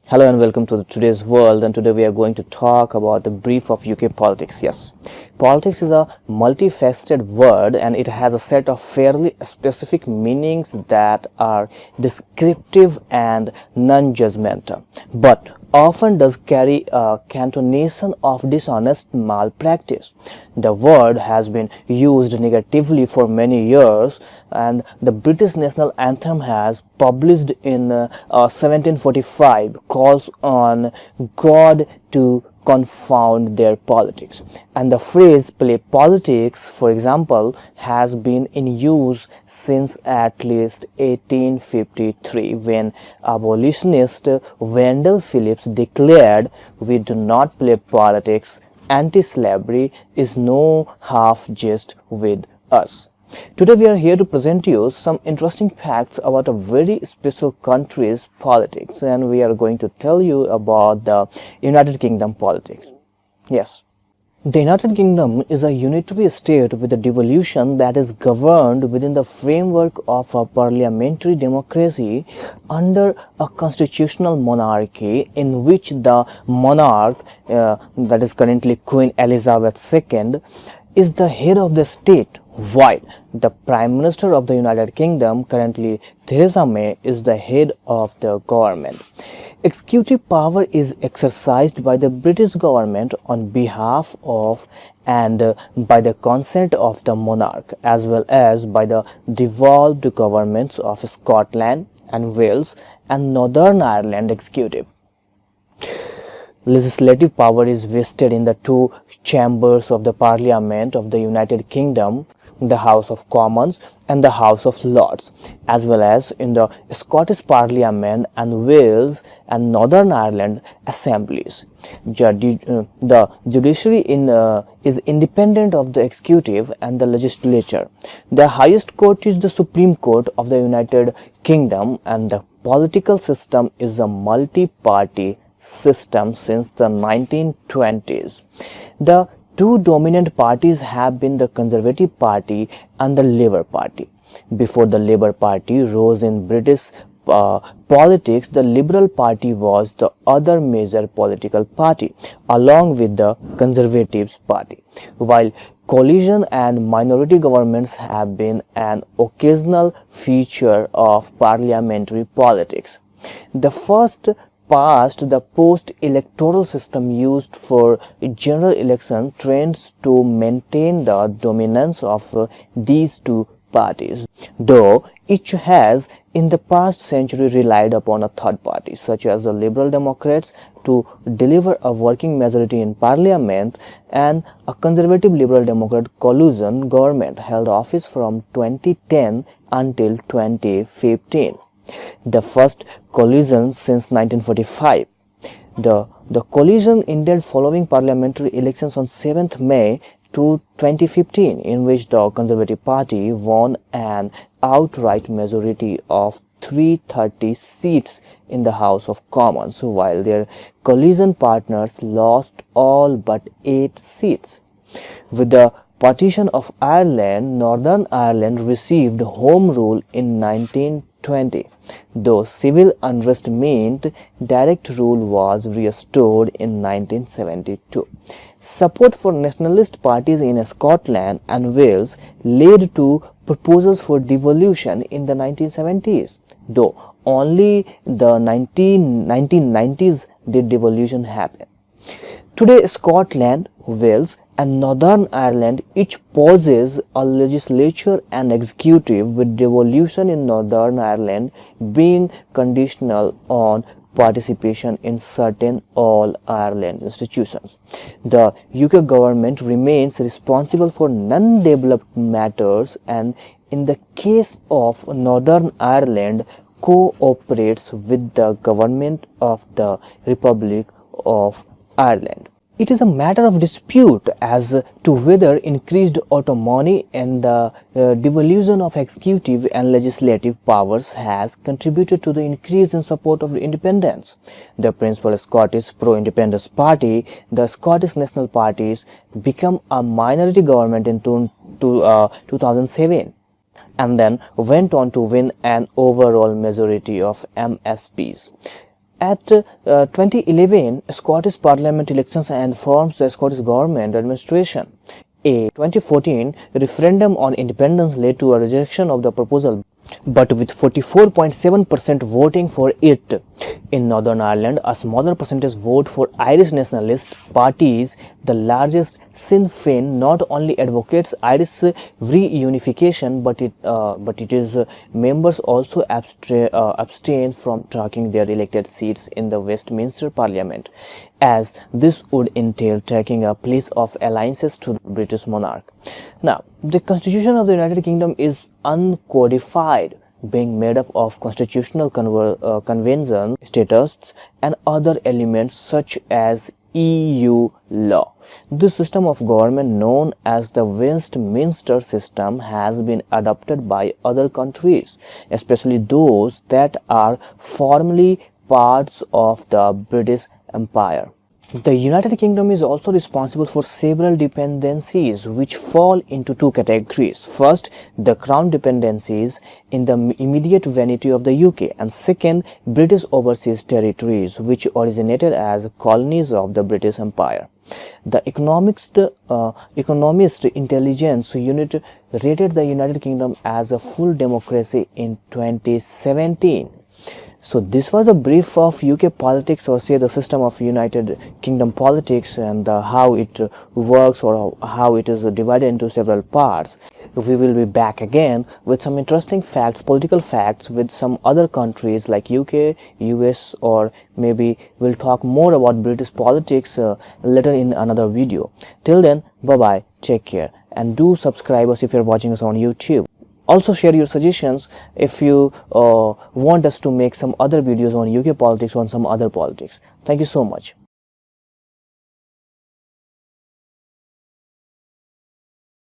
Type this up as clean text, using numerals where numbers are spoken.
Hello and welcome to today's world, and today we are going to talk about the brief of UK politics. Yes, politics is a multifaceted word and it has a set of fairly specific meanings that are descriptive and non-judgmental, but often does carry a connotation of dishonest malpractice. The word has been used negatively for many years, and the British national anthem has published in 1745 calls on God to confound their politics, and the phrase play politics, for example, has been in use since at least 1853, when abolitionist Wendell Phillips declared, "We do not play politics, anti-slavery is no half jest with us." Today we are here to present you some interesting facts about a very special country's politics, and we are going to tell you about the United Kingdom politics. Yes. The United Kingdom is a unitary state with a devolution that is governed within the framework of a parliamentary democracy under a constitutional monarchy in which the monarch, that is currently Queen Elizabeth II, is the head of the state, while the Prime Minister of the United Kingdom, currently Theresa May, is the head of the government. Executive power is exercised by the British government on behalf of and by the consent of the monarch, as well as by the devolved governments of Scotland and Wales and Northern Ireland executive. Legislative power is vested in the two chambers of the Parliament of the United Kingdom, the House of Commons and the House of Lords, as well as in the Scottish Parliament and Wales and Northern Ireland assemblies. The judiciary is independent of the executive and the legislature. The highest court is the Supreme Court of the United Kingdom, and the political system is a multi-party system since the 1920s. The two dominant parties have been the Conservative Party and the Labour Party. Before the Labour Party rose in British politics, the Liberal Party was the other major political party, along with the Conservative Party, while coalition and minority governments have been an occasional feature of parliamentary politics. The first passed the post-electoral system used for general election trends to maintain the dominance of these two parties, though each has in the past century relied upon a third party, such as the Liberal Democrats, to deliver a working majority in Parliament, and a Conservative Liberal Democrat coalition government held office from 2010 until 2015. The first coalition since 1945. The coalition ended following parliamentary elections on 7th May 2015, in which the Conservative Party won an outright majority of 330 seats in the House of Commons, while their coalition partners lost all but 8 seats. With the partition of Ireland, Northern Ireland received home rule in 1920. Though civil unrest meant direct rule was restored in 1972. Support for nationalist parties in Scotland and Wales led to proposals for devolution in the 1970s, though only the 1990s did devolution happen. Today, Scotland, Wales and Northern Ireland each possess a legislature and executive, with devolution in Northern Ireland being conditional on participation in certain All-Ireland institutions. The UK government remains responsible for non-developed matters, and in the case of Northern Ireland, cooperates with the government of the Republic of Ireland. It is a matter of dispute as to whether increased autonomy and the devolution of executive and legislative powers has contributed to the increase in support of independence. The principal Scottish pro-independence party, the Scottish National Parties, became a minority government in 2007 and then went on to win an overall majority of MSPs. At 2011 Scottish Parliament elections and forms the Scottish Government administration. A 2014 referendum on independence led to a rejection of the proposal, but with 44.7% voting for it. In Northern Ireland, a smaller percentage vote for Irish nationalist parties. The largest Sinn Féin not only advocates Irish reunification, but its members also abstain from taking their elected seats in the Westminster Parliament, as this would entail taking a place of alliances to the British monarch. Now, the Constitution of the United Kingdom is uncodified, being made up of constitutional conventions, statutes, and other elements such as EU law. This system of government, known as the Westminster system, has been adopted by other countries, especially those that are formally parts of the British Empire. The United Kingdom is also responsible for several dependencies which fall into two categories. First, the Crown dependencies in the immediate vicinity of the UK, and second, British overseas territories which originated as colonies of the British Empire. The Economist Intelligence Unit rated the United Kingdom as a full democracy in 2017. So this was a brief of UK politics, or say the system of United Kingdom politics, and how it works, or how it is divided into several parts. We will be back again with some interesting facts, political facts, with some other countries like UK, US, or maybe we'll talk more about British politics later in another video. Till then, bye bye, take care, and do subscribe us if you're watching us on YouTube. Also share your suggestions if you want us to make some other videos on UK politics or on some other politics. Thank you so much.